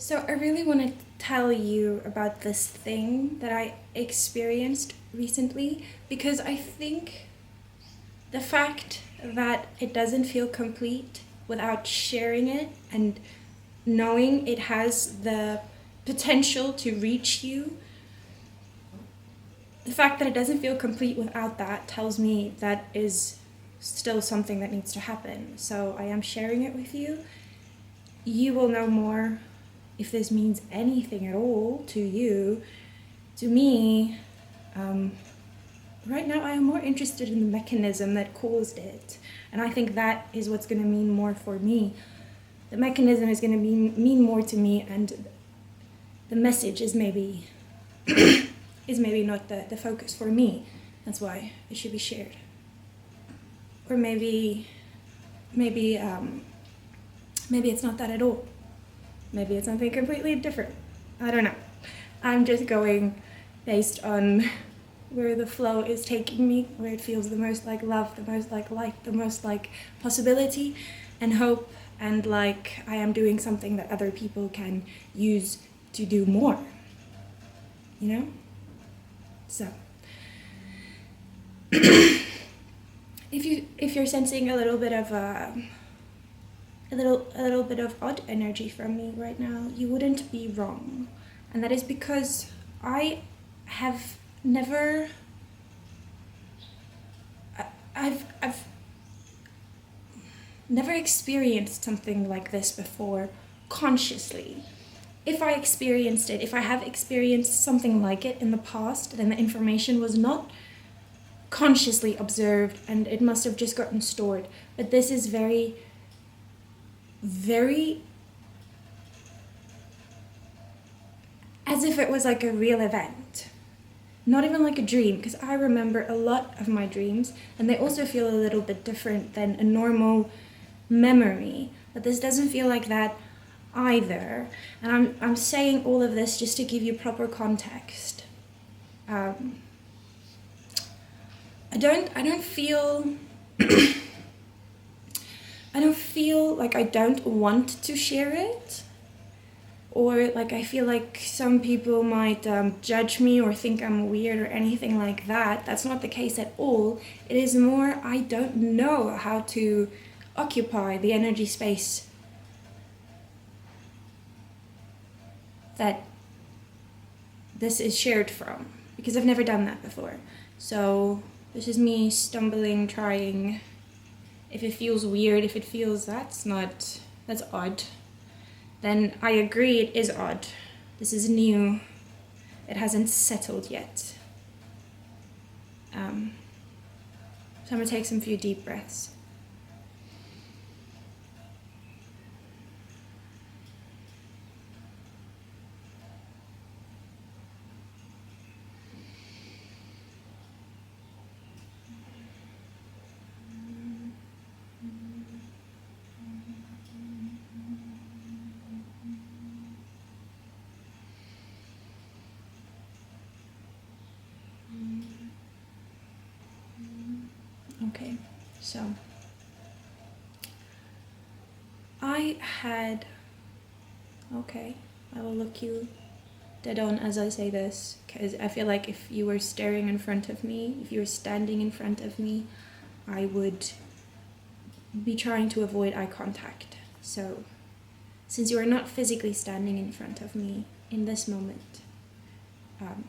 So I really want to tell you about this thing that I experienced recently because I think the fact that it doesn't feel complete without sharing it and knowing it has the potential to reach you, the fact that it doesn't feel complete without that tells me that is still something that needs to happen. So I am sharing it with you. You will know more if this means anything at all to you. To me, right now I am more interested in the mechanism that caused it. And I think that is what's going to mean more for me. The mechanism is going to mean more to me, and the message is maybe not the focus for me. That's why it should be shared. Or maybe it's not that at all. Maybe it's something completely different. I don't know. I'm just going based on where the flow is taking me, where it feels the most like love, the most like light, the most like possibility and hope, and like I am doing something that other people can use to do more. You know? So if you're sensing a little bit of a little bit of odd energy from me right now, you wouldn't be wrong. And that is because I have never I've never experienced something like this before consciously. If I experienced it, if I have experienced something like it in the past, then the information was not consciously observed and it must have just gotten stored. But this is very as if it was like a real event. Not even like a dream, because I remember a lot of my dreams and they also feel a little bit different than a normal memory. But this doesn't feel like that either. And I'm saying all of this just to give you proper context. I don't feel I don't feel like I don't want to share it, or like I feel like some people might judge me or think I'm weird or anything like that. That's not the case at all. It is more I don't know how to occupy the energy space that this is shared from, because I've never done that before. So this is me stumbling, trying. If it feels weird, if it feels that's odd, then I agree it is odd. This is new. It hasn't settled yet. So I'm gonna take some few deep breaths. Okay, so I will look you dead on as I say this, because I feel like if you were staring in front of me, if you were standing in front of me, I would be trying to avoid eye contact. So since you are not physically standing in front of me in this moment, I'm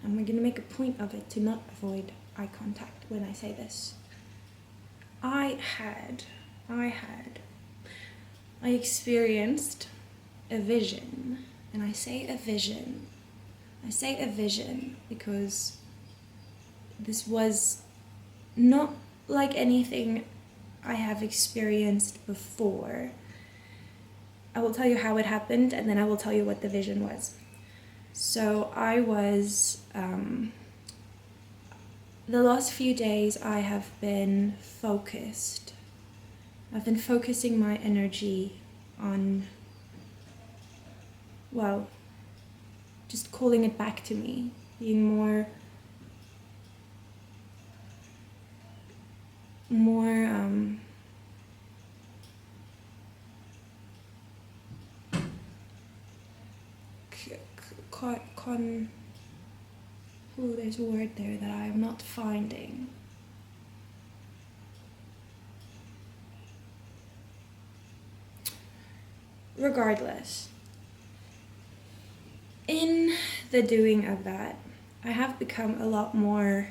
going to make a point of it to not avoid eye contact when I say this. I experienced a vision, and I say a vision because this was not like anything I have experienced before. I will tell you how it happened, and then I will tell you what the vision was. So I was, the last few days I have been focused. I've been focusing my energy on, well, just calling it back to me, being more there's a word there that I am not finding. Regardless, in the doing of that, I have become a lot more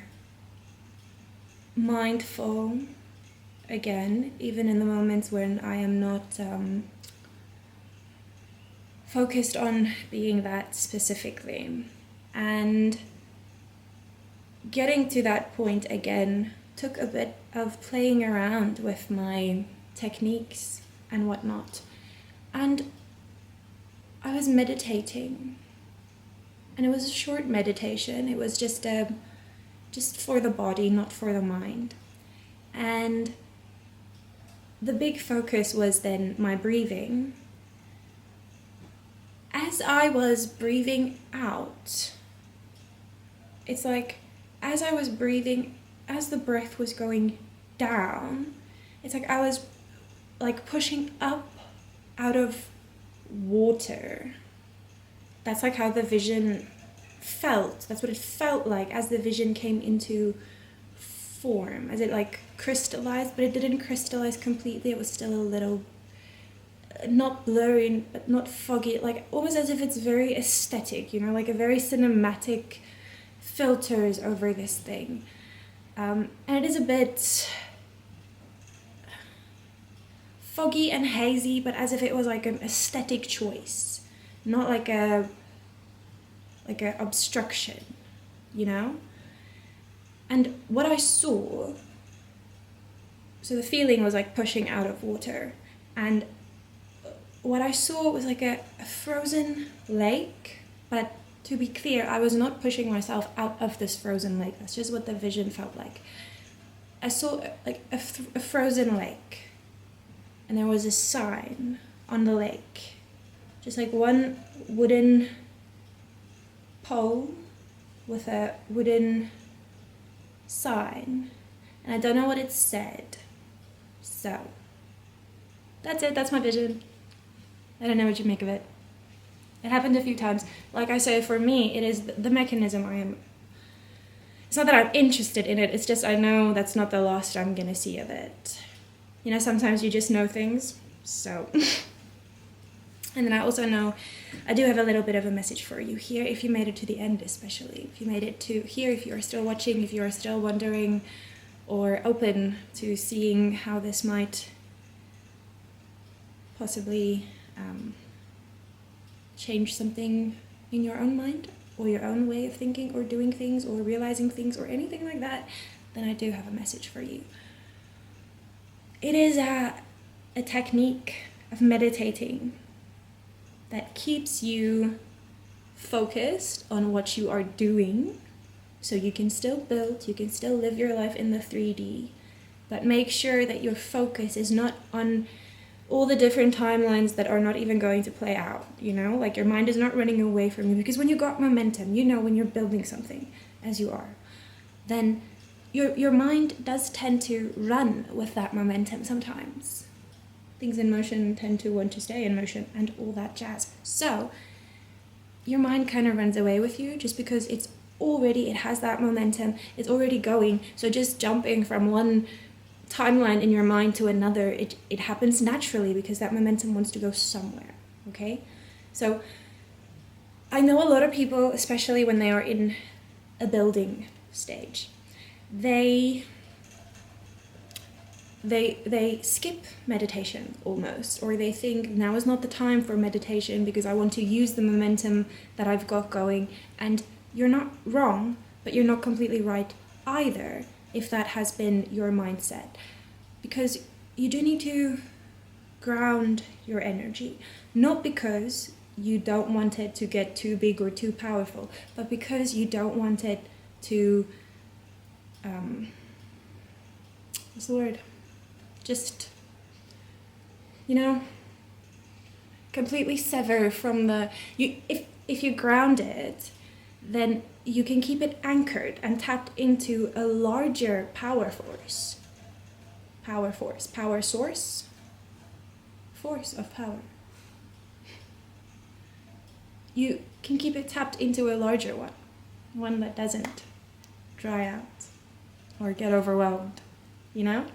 mindful again, even in the moments when I am not focused on being that specifically. And getting to that point again took a bit of playing around with my techniques and whatnot. And I was meditating, and it was a short meditation. It was just for the body, not for the mind. And the big focus was then my breathing. As I was breathing out, it's like as I was breathing, as the breath was going down, it's like I was like pushing up out of water. That's like how the vision felt. That's what it felt like as the vision came into form, as it like crystallized, but it didn't crystallize completely. It was still a little, not blurry, but not foggy, like almost as if it's very aesthetic, you know, like a very cinematic filters over this thing. And it is a bit foggy and hazy, but as if it was like an aesthetic choice, not like a obstruction, you know? And what I saw, so the feeling was like pushing out of water, and what I saw was like a frozen lake, but to be clear, I was not pushing myself out of this frozen lake. That's just what the vision felt like. I saw like a frozen lake, and there was a sign on the lake, just like one wooden pole with a wooden sign, and I don't know what it said. So that's it. That's my vision. I don't know what you make of it. It happened a few times. Like I say, for me, it is the mechanism I am. It's not that I'm interested in it. It's just I know that's not the last I'm gonna see of it. You know, sometimes you just know things. So, and then I also know I do have a little bit of a message for you here. If you made it to the end, especially if you made it to here, if you are still watching, if you are still wondering, or open to seeing how this might possibly change something in your own mind or your own way of thinking or doing things or realizing things or anything like that, then I do have a message for you. It is a technique of meditating that keeps you focused on what you are doing, so you can still build, you can still live your life in the 3D, but make sure that your focus is not on all the different timelines that are not even going to play out, you know? Like your mind is not running away from you, because when you got momentum, you know, when you're building something, as you are, then your mind does tend to run with that momentum sometimes. Things in motion tend to want to stay in motion and all that jazz. So your mind kind of runs away with you just because it has that momentum, it's already going. So just jumping from one timeline in your mind to another, it happens naturally because that momentum wants to go somewhere, okay? So I know a lot of people, especially when they are in a building stage, they skip meditation almost, or they think now is not the time for meditation because I want to use the momentum that I've got going. And you're not wrong, but you're not completely right either if that has been your mindset, because you do need to ground your energy, not because you don't want it to get too big or too powerful, but because you don't want it to what's the word? Just, you know, completely sever from if you ground it, then you can keep it anchored and tapped into a larger power source, force of power. you can keep it tapped into a larger one that doesn't dry out or get overwhelmed, you know?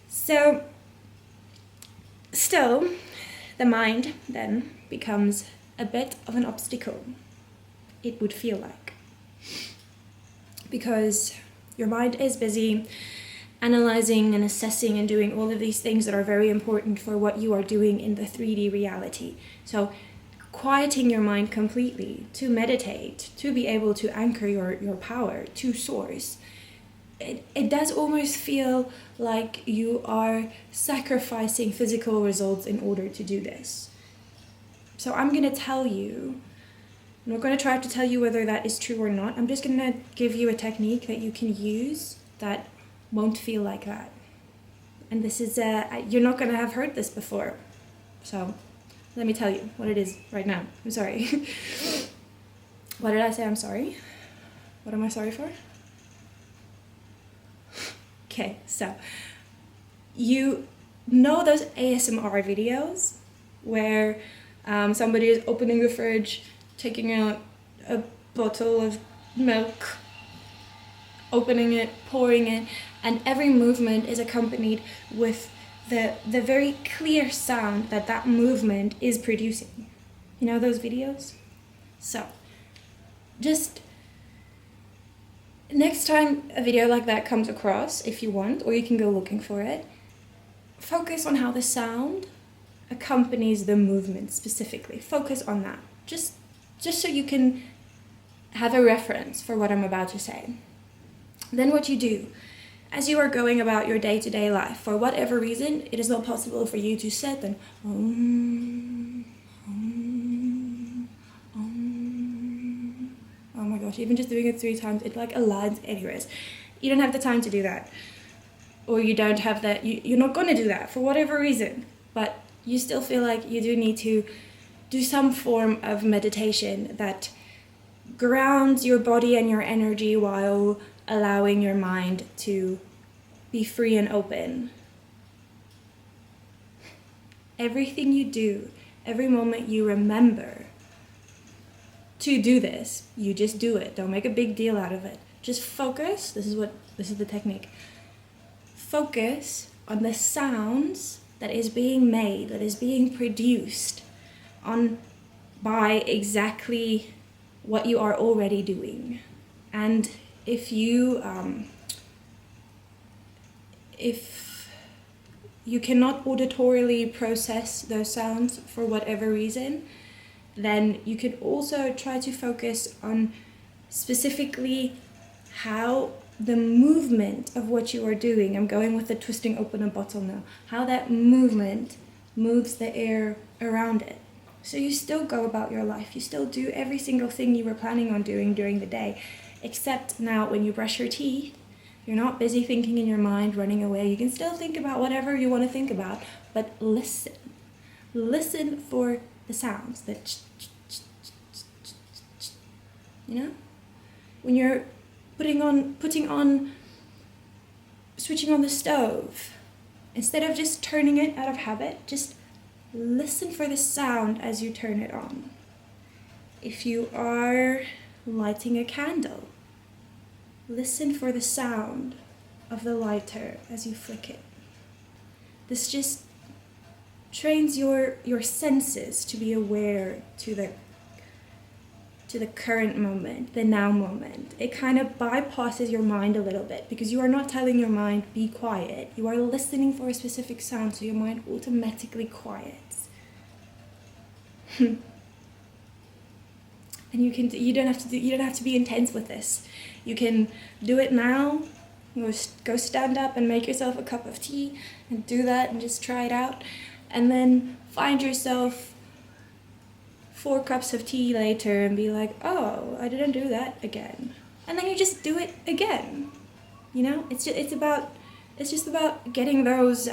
So, still, the mind then becomes a bit of an obstacle, it would feel like. Because your mind is busy analyzing and assessing and doing all of these things that are very important for what you are doing in the 3D reality. So quieting your mind completely, to meditate, to be able to anchor your power to source, it does almost feel like you are sacrificing physical results in order to do this. So I'm going to tell you, I'm not going to try to tell you whether that is true or not. I'm just going to give you a technique that you can use that won't feel like that. And this is, you're not going to have heard this before. So let me tell you what it is right now. I'm sorry. What did I say? I'm sorry. What am I sorry for? Okay, so you know those ASMR videos where somebody is opening the fridge, taking out a bottle of milk, opening it, pouring it, and every movement is accompanied with the very clear sound that movement is producing. You know those videos? So, just next time a video like that comes across, if you want, or you can go looking for it, focus on how the sound accompanies the movement specifically. Focus on that. Just so you can have a reference for what I'm about to say. Then what you do, as you are going about your day-to-day life, for whatever reason, it is not possible for you to sit and oh my gosh, even just doing it 3 times, it like aligns anyways. You don't have the time to do that. Or you don't have that, you're not going to do that for whatever reason. But you still feel like you do need to do some form of meditation that grounds your body and your energy while allowing your mind to be free and open. Everything you do, every moment you remember to do this, you just do it. Don't make a big deal out of it. Just focus. This is the technique. Focus on the sounds that is being made, that is being produced by exactly what you are already doing. And if you cannot auditorily process those sounds for whatever reason, then you can also try to focus on specifically how the movement of what you are doing, I'm going with the twisting open a bottle now, how that movement moves the air around it. So you still go about your life, you still do every single thing you were planning on doing during the day, except now when you brush your teeth, you're not busy thinking in your mind, running away. You can still think about whatever you want to think about, but listen. Listen for the sounds, that you know? When you're switching on the stove, instead of just turning it out of habit, just listen for the sound as you turn it on. If you are lighting a candle, listen for the sound of the lighter as you flick it. This just trains your senses to be aware to the current moment, the now moment. It kind of bypasses your mind a little bit because you are not telling your mind, be quiet. You are listening for a specific sound, so your mind automatically quiets. And you don't have to be intense with this. You can do it now. Go stand up and make yourself a cup of tea and do that and just try it out. And then find yourself 4 cups of tea later and be like, oh, I didn't do that again. And then you just do it again. You know, it's just about getting those,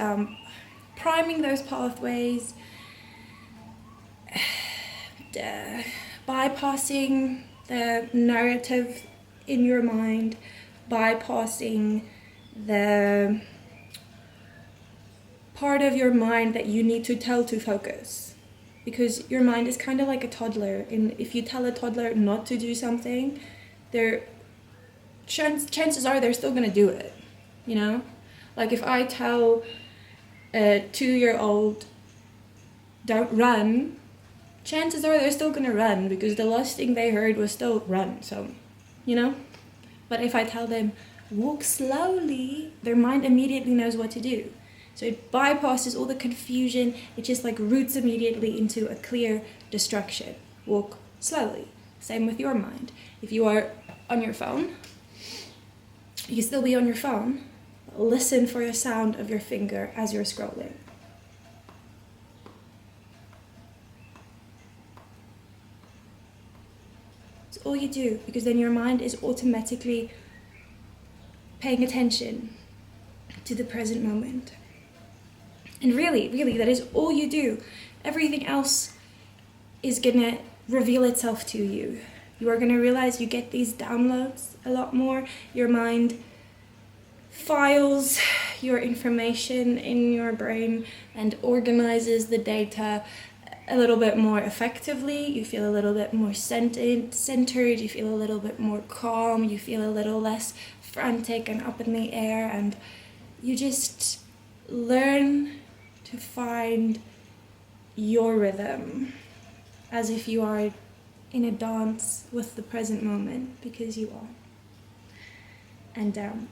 priming those pathways, bypassing the narrative in your mind, bypassing the part of your mind that you need to tell to focus. because your mind is kind of like a toddler, and if you tell a toddler not to do something, chances are they're still going to do it, you know? Like if I tell a 2-year-old don't run, chances are they're still going to run, because the last thing they heard was still run, so, you know? But if I tell them walk slowly, their mind immediately knows what to do. So it bypasses all the confusion, it just like roots immediately into a clear destruction. Walk slowly. Same with your mind. If you are on your phone, you can still be on your phone. Listen for the sound of your finger as you're scrolling. It's all you do, because then your mind is automatically paying attention to the present moment. And really, that is all you do. Everything else is gonna reveal itself to you. You are gonna realize you get these downloads a lot more. Your mind files your information in your brain and organizes the data a little bit more effectively. You feel a little bit more centered, you feel a little bit more calm, you feel a little less frantic and up in the air, and you just learn to find your rhythm as if you are in a dance with the present moment, because you are. And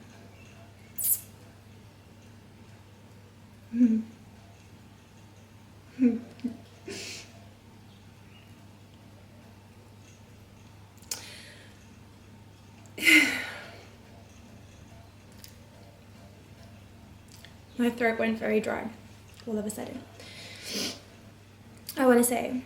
my throat went very dry all of a sudden. I want to say,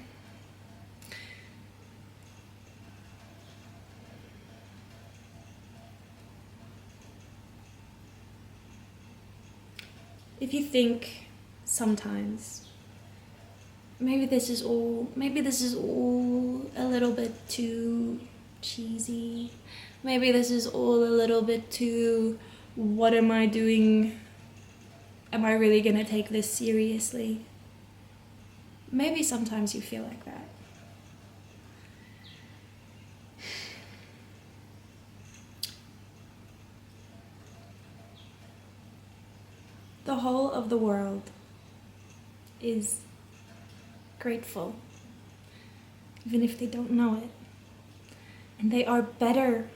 if you think sometimes, maybe this is all a little bit too cheesy, maybe this is all a little bit too, what am I doing? Am I really gonna take this seriously? Maybe sometimes you feel like that. The whole of the world is grateful, even if they don't know it. And they are better.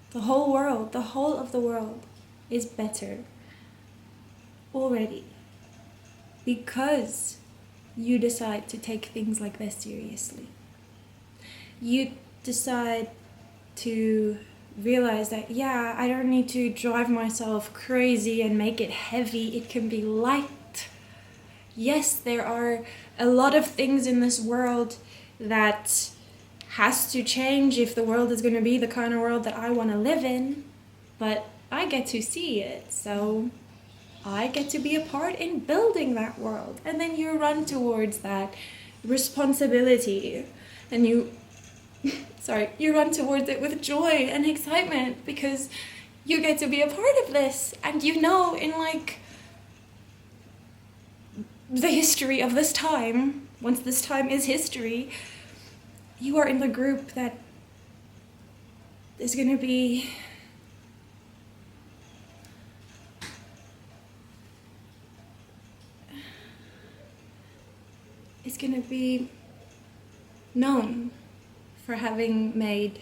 The whole of the world is better already, because you decide to take things like this seriously. You decide to realize that, yeah, I don't need to drive myself crazy and make it heavy. It can be light. Yes, there are a lot of things in this world that has to change if the world is going to be the kind of world that I want to live in, but I get to see it, so I get to be a part in building that world. And then you run towards that responsibility, and you run towards it with joy and excitement, because you get to be a part of this. And you know, in like the history of this time, once this time is history, you are in the group that is going to be known for having made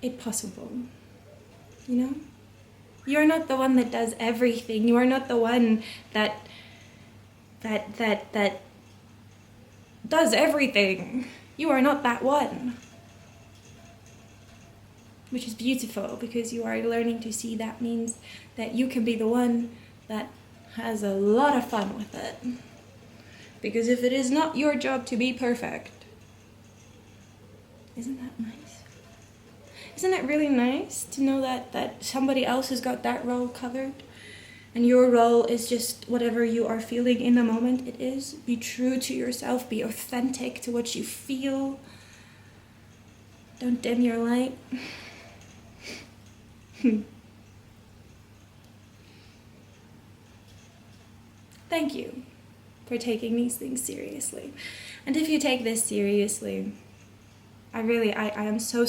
it possible, you know? You're not the one that does everything. You are not the one that does everything. You are not that one. Which is beautiful, because you are learning to see that means that you can be the one that has a lot of fun with it. Because if it is not your job to be perfect, isn't that nice? Isn't it really nice to know that somebody else has got that role covered? And your role is just whatever you are feeling in the moment it is. Be true to yourself, be authentic to what you feel. Don't dim your light. thank you for taking these things seriously. And if you take this seriously, I am so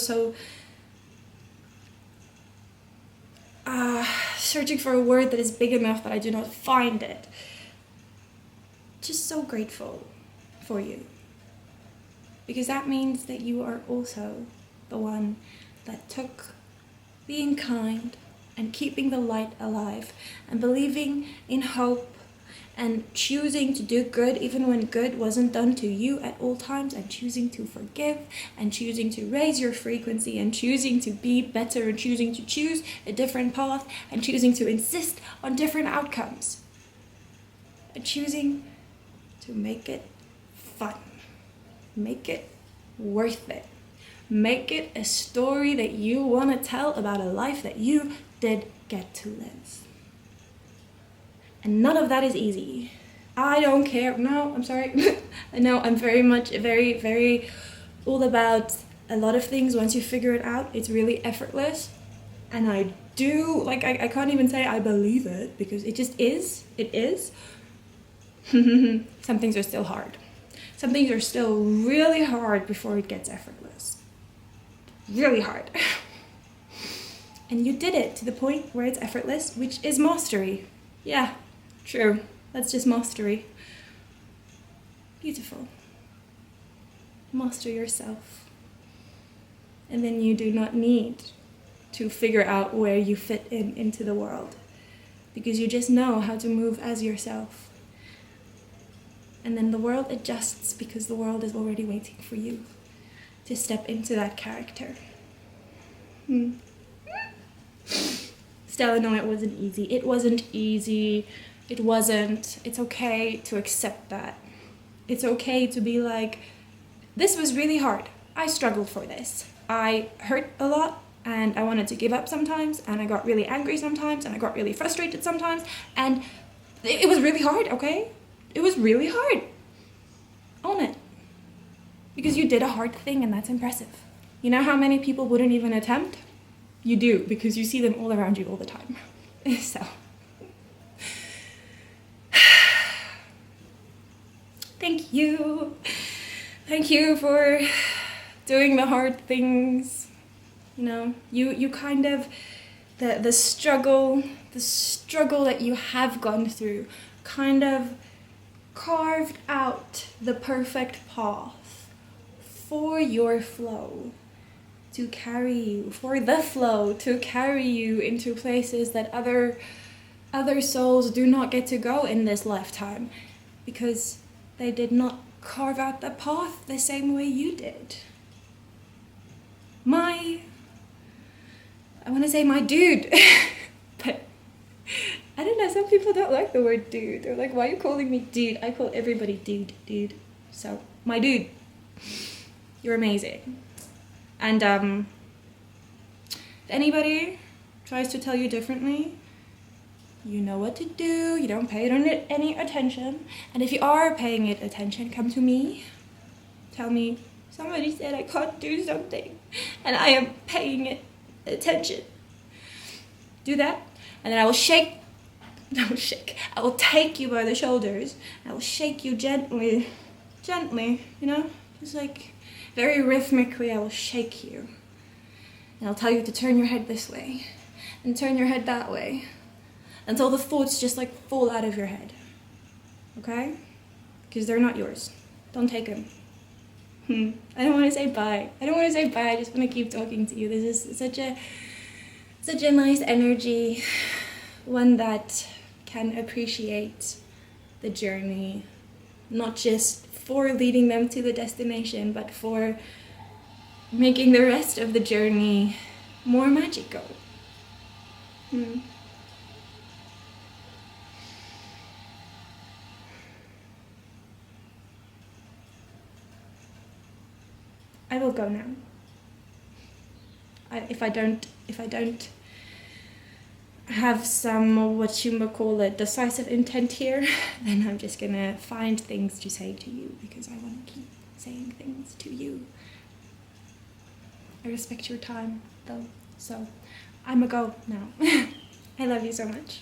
searching for a word that is big enough, but I do not find it. Just so grateful for you. Because that means that you are also the one that took being kind and keeping the light alive and believing in hope and choosing to do good even when good wasn't done to you at all times, and choosing to forgive and choosing to raise your frequency and choosing to be better and choosing to choose a different path and choosing to insist on different outcomes and choosing to make it fun, make it worth it, make it a story that you want to tell about a life that you did get to live. And none of that is easy. I don't care. No, I'm sorry. No, I'm very all about a lot of things. Once you figure it out, it's really effortless. And I do, like, I can't even say I believe it, because it just is. It is. Some things are still hard. Some things are still really hard before it gets effortless. Really hard. And you did it to the point where it's effortless, which is mastery. Yeah, true. That's just mastery. Beautiful. Master yourself. And then you do not need to figure out where you fit into the world, because you just know how to move as yourself. And then the world adjusts, because the world is already waiting for you to step into that character. Stella, no, it wasn't easy. It wasn't easy. It wasn't. It's okay to accept that. It's okay to be like, this was really hard. I struggled for this. I hurt a lot, and I wanted to give up sometimes, and I got really angry sometimes, and I got really frustrated sometimes, and it was really hard, okay? It was really hard. Own it. Because you did a hard thing, and that's impressive. You know how many people wouldn't even attempt? You do, because you see them all around you all the time. So. Thank you. Thank you for doing the hard things. You know, you kind of, the struggle that you have gone through kind of carved out the perfect path for your flow to carry you, for the flow to carry you into places that other souls do not get to go in this lifetime, because they did not carve out the path the same way you did. I want to say my dude, but I don't know, some people don't like the word dude. They're like, why are you calling me dude? I call everybody dude. So, my dude, you're amazing. And if anybody tries to tell you differently, you know what to do. You don't pay it any attention. And if you are paying it attention, come to me. Tell me, somebody said I can't do something, and I am paying it attention. Do that, and then I will I will take you by the shoulders. I will shake you gently, you know, just like very rhythmically. I will shake you, and I'll tell you to turn your head this way and turn your head that way until the thoughts just like fall out of your head. Okay? Because they're not yours. Don't take them. I don't want to say bye. I just want to keep talking to you. This is such a nice energy, one that can appreciate the journey, not just for leading them to the destination, but for making the rest of the journey more magical. I will go now. If I don't have some, what you might call it, decisive intent here, then I'm just gonna find things to say to you, because I want to keep saying things to you. I respect your time, though, so I'm a go now. I love you so much.